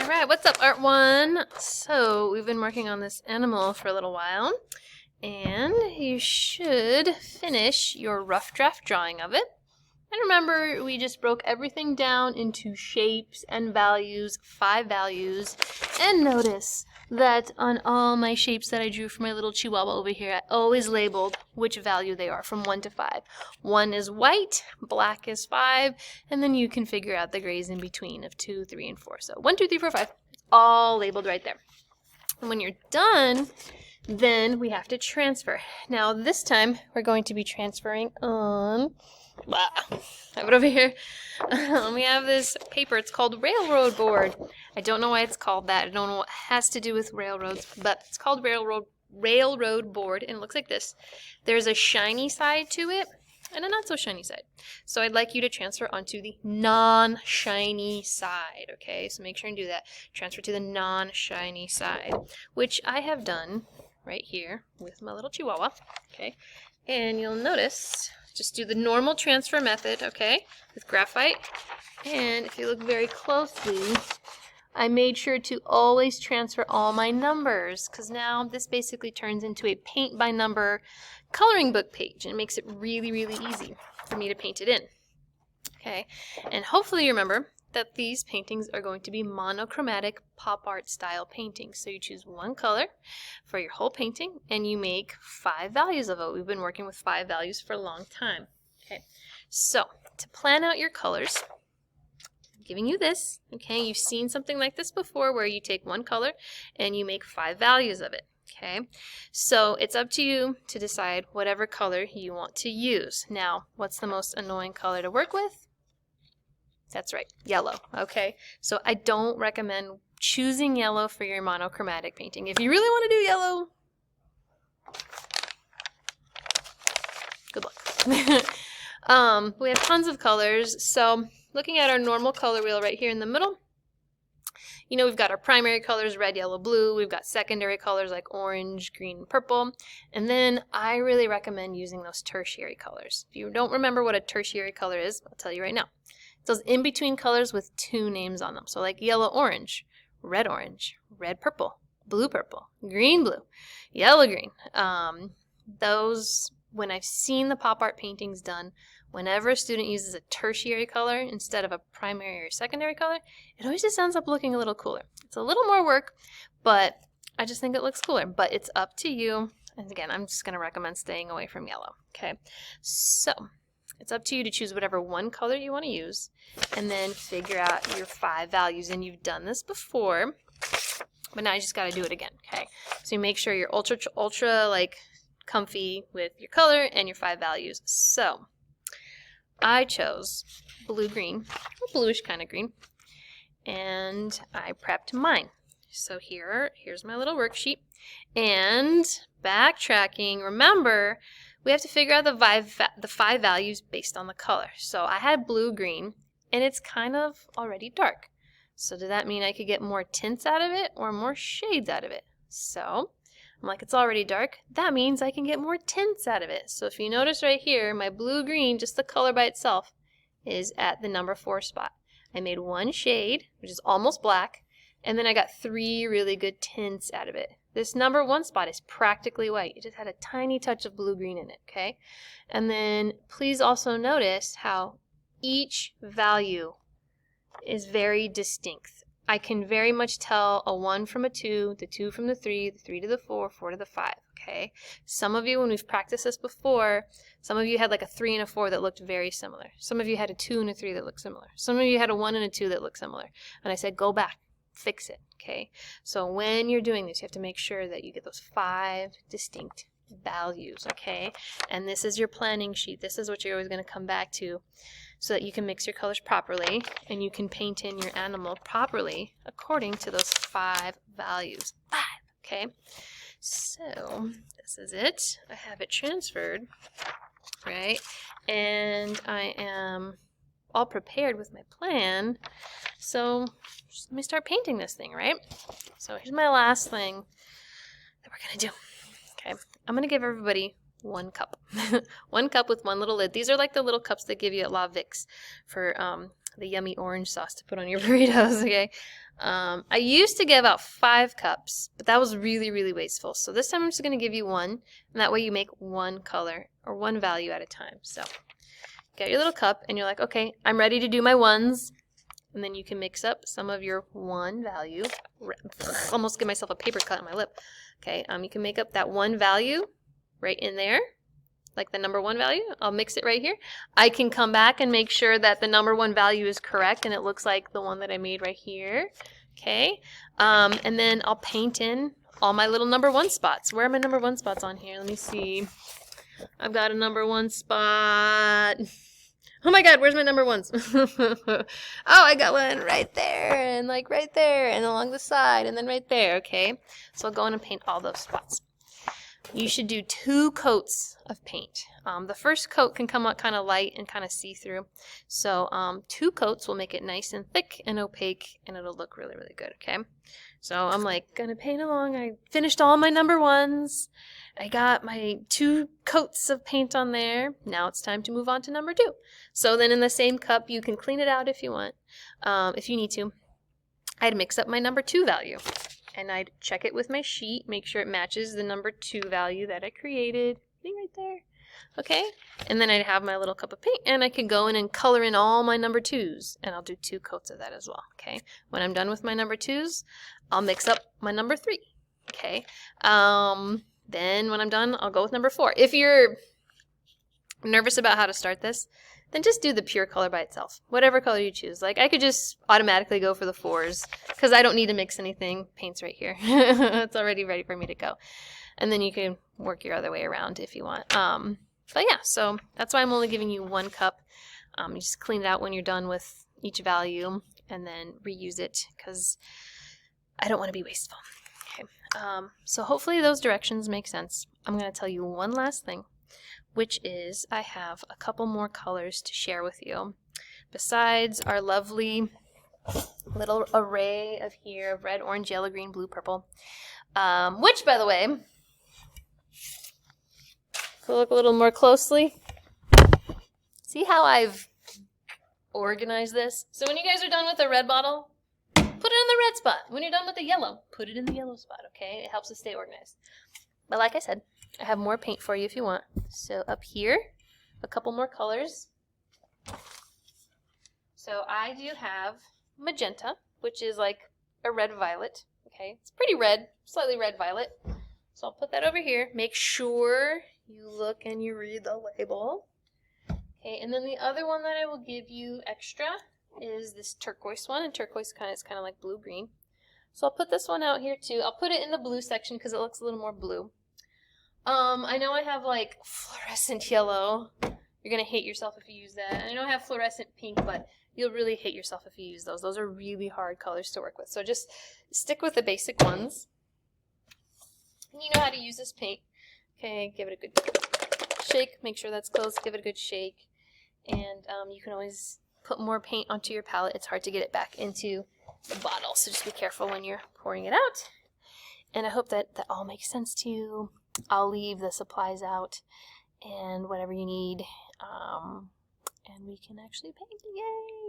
All right, what's up, Art One? So we've been working on this animal for a little while, and you should finish your rough draft drawing of it. And remember, we just broke everything down into shapes and values, 5 values, and notice that on all my shapes that I drew for my little chihuahua over here, I always labeled which value they are from 1 to 5. 1 is white, black is 5, and then you can figure out the grays in between of 2, 3, and 4. So 1, 2, 3, 4, 5, it's all labeled right there. And when you're done, then we have to transfer. Now this time, we're going to be transferring on... I have it over here. We have this paper. It's called railroad board. I don't know why it's called that. I don't know what it has to do with railroads, but it's called railroad board, and it looks like this. There's a shiny side to it and a not so shiny side. So I'd like you to transfer onto the non-shiny side, okay? So make sure and do that. Transfer to the non-shiny side, which I have done right here with my little chihuahua, okay? And you'll notice, just do the normal transfer method, okay, with graphite. And if you look very closely, I made sure to always transfer all my numbers, because now this basically turns into a paint by number coloring book page, and it makes it really, really easy for me to paint it in. Okay, and hopefully you remember that these paintings are going to be monochromatic pop art style paintings. So you choose one color for your whole painting and you make 5 values of it. We've been working with 5 values for a long time. Okay, so to plan out your colors, I'm giving you this. Okay, you've seen something like this before where you take one color and you make 5 values of it. Okay, so it's up to you to decide whatever color you want to use. Now, what's the most annoying color to work with? That's right, yellow, okay? So I don't recommend choosing yellow for your monochromatic painting. If you really want to do yellow, good luck. We have tons of colors, so looking at our normal color wheel right here in the middle, you know, we've got our primary colors, red, yellow, blue. We've got secondary colors like orange, green, and purple. And then I really recommend using those tertiary colors. If you don't remember what a tertiary color is, I'll tell you right now. Those in-between colors with 2 names on them. So like yellow-orange, red-orange, red-purple, blue-purple, green-blue, yellow-green. Those, when I've seen the pop art paintings done, whenever a student uses a tertiary color instead of a primary or secondary color, it always just ends up looking a little cooler. It's a little more work, but I just think it looks cooler. But it's up to you. And again, I'm just going to recommend staying away from yellow. Okay, so it's up to you to choose whatever one color you want to use and then figure out your 5 values. And you've done this before, but now you just got to do it again, okay? So you make sure you're ultra like comfy with your color and your 5 values. So I chose blue-green, or bluish kind of green, and I prepped mine. So here's my little worksheet. And backtracking, remember, we have to figure out the 5 values based on the color. So I had blue-green, and it's kind of already dark. So does that mean I could get more tints out of it or more shades out of it? So I'm like, it's already dark. That means I can get more tints out of it. So if you notice right here, my blue-green, just the color by itself, is at the number 4 spot. I made 1 shade, which is almost black, and then I got 3 really good tints out of it. This number 1 spot is practically white. It just had a tiny touch of blue-green in it, okay? And then please also notice how each value is very distinct. I can very much tell a 1 from a 2, the 2 from the 3 to the 4, 4 to the 5, okay? Some of you, when we've practiced this before, some of you had like a 3 and a 4 that looked very similar. Some of you had a 2 and a 3 that looked similar. Some of you had a 1 and a 2 that looked similar. And I said, go back. Fix it, okay? So when you're doing this, you have to make sure that you get those 5 distinct values, okay? And this is your planning sheet. This is what you're always going to come back to so that you can mix your colors properly and you can paint in your animal properly according to those 5 values. 5, okay? So this is it. I have it transferred, right? And I am all prepared with my plan. So just let me start painting this thing, right? So here's my last thing that we're going to do. Okay, I'm going to give everybody 1 cup. 1 cup with 1 little lid. These are like the little cups they give you at La Vic's for the yummy orange sauce to put on your burritos, okay? I used to give out 5 cups, but that was really, really wasteful. So this time I'm just going to give you 1, and that way you make 1 color or 1 value at a time. So get your little cup, and you're like, okay, I'm ready to do my 1s. And then you can mix up some of your 1 value. Almost give myself a paper cut on my lip. Okay, you can make up that 1 value right in there, like the number 1 value. I'll mix it right here. I can come back and make sure that the number 1 value is correct and it looks like the one that I made right here. Okay, and then I'll paint in all my little number 1 spots. Where are my number 1 spots on here? Let me see. I've got a number 1 spot. Oh my god, where's my number 1s? Oh, I got one right there, and like right there, and along the side, and then right there, okay? So I'll go in and paint all those spots. You should do 2 coats of paint. The first coat can come out kind of light and kind of see-through. So 2 coats will make it nice and thick and opaque, and it'll look really, really good, okay? So I'm like, gonna paint along. I finished all my number 1s. I got my 2 coats of paint on there. Now it's time to move on to number 2. So then in the same cup, you can clean it out if you want, if you need to. I'd mix up my number 2 value, and I'd check it with my sheet, make sure it matches the number 2 value that I created. Right there. Okay, and then I'd have my little cup of paint, and I could go in and color in all my number 2s, and I'll do 2 coats of that as well. Okay, when I'm done with my number 2s, I'll mix up my number 3. Okay, then when I'm done, I'll go with number 4. If you're nervous about how to start this, then just do the pure color by itself. Whatever color you choose. Like, I could just automatically go for the 4s because I don't need to mix anything. Paint's right here. It's already ready for me to go. And then you can work your other way around if you want. But yeah, so that's why I'm only giving you 1 cup. You just clean it out when you're done with each value and then reuse it because I don't want to be wasteful. Okay. So hopefully those directions make sense. I'm going to tell you one last thing, which is I have a couple more colors to share with you. Besides our lovely little array of here of red, orange, yellow, green, blue, purple, which, by the way, if we look a little more closely, see how I've organized this? So when you guys are done with the red bottle, put it in the red spot. When you're done with the yellow, put it in the yellow spot, okay? It helps us stay organized. But like I said, I have more paint for you if you want. So up here, a couple more colors. So I do have magenta, which is like a red violet, okay? It's pretty red, slightly red violet. So I'll put that over here. Make sure you look and you read the label. Okay, and then the other one that I will give you extra is this turquoise one, and turquoise is kind of like blue-green. So I'll put this one out here too. I'll put it in the blue section because it looks a little more blue. I know I have like fluorescent yellow. You're gonna hate yourself if you use that. I know I have fluorescent pink, but you'll really hate yourself if you use those. Those are really hard colors to work with. So just stick with the basic ones. And you know how to use this paint. Okay, give it a good shake. Make sure that's close. Give it a good shake. And you can always put more paint onto your palette. It's hard to get it back into the bottle, so just be careful when you're pouring it out. And I hope that that all makes sense to you. I'll leave the supplies out and whatever you need, and we can actually paint. Yay!